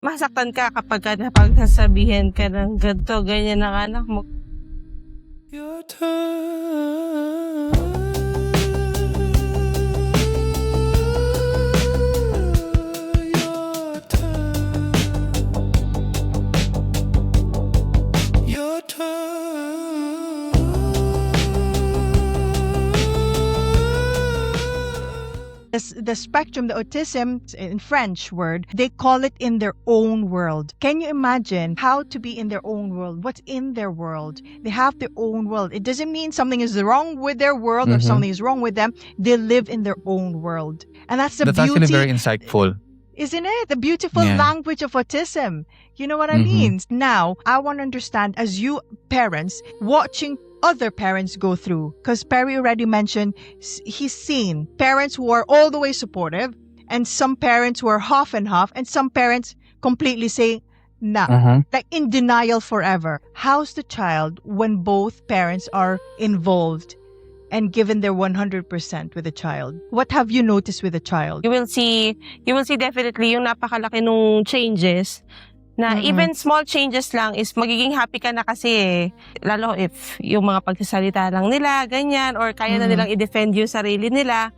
Masaktan ka kapagka napagsasabihan ka ng ganito, ganyan ng anak mo. Your turn. Your turn. Your The spectrum, the autism, in French word, they call it in their own world. Can you imagine how to be in their own world? What's in their world? They have their own world. It doesn't mean something is wrong with their world or something is wrong with them. They live in their own world. And that's the That's beauty. actually very insightful. Isn't it? The beautiful Yeah. language of autism. You know what I mean? Now, I want to understand, as you parents, watching other parents go through, because Perry already mentioned he's seen parents who are all the way supportive and some parents who are half and half and some parents completely say, nah, like in denial forever. How's the child when both parents are involved and given their 100% with the child? What have you noticed with the child? You will see definitely yung napakalaki nung changes na even small changes lang is magiging happy ka na kasi eh. Lalo if yung mga pagsasalita lang nila, ganyan, or kaya na nilang i-defend yung sarili nila.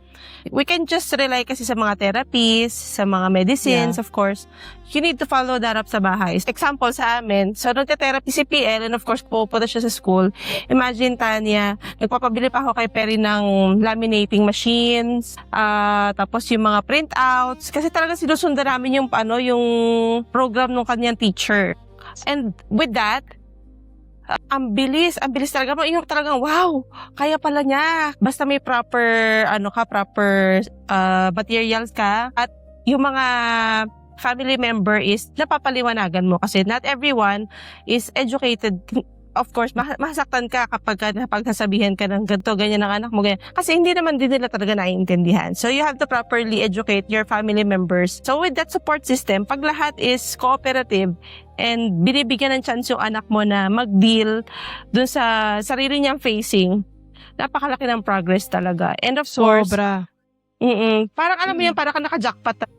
We can just rely kasi sa mga therapies, sa mga medicines, of course. You need to follow that up sa bahay. Example sa amin, so nagte-therapy si PL and of course pupunta siya sa school. Imagine, Tanya, nagpapabili pa ako kay Perry ng laminating machines, tapos yung mga printouts. Kasi talaga sinusundan namin yung, yung program ng kanyang teacher. And with that, ang bilis talaga. Yung talagang, wow, kaya pala niya. Basta may proper materials ka. At yung mga family member is napapaliwanagan mo. Kasi not everyone is educated. Of course, masaktan ka kapag napagsasabihan ka ng ganito, ganyan ng anak mo, ganyan. Kasi hindi naman din nila talaga naiintindihan. So, you have to properly educate your family members. So, with that support system, pag lahat is cooperative and binibigyan ng chance yung anak mo na mag-deal dun sa sarili niyang facing, napakalaki ng progress talaga. And of course, Sobra. parang alam mo yun, parang ka naka-jackpot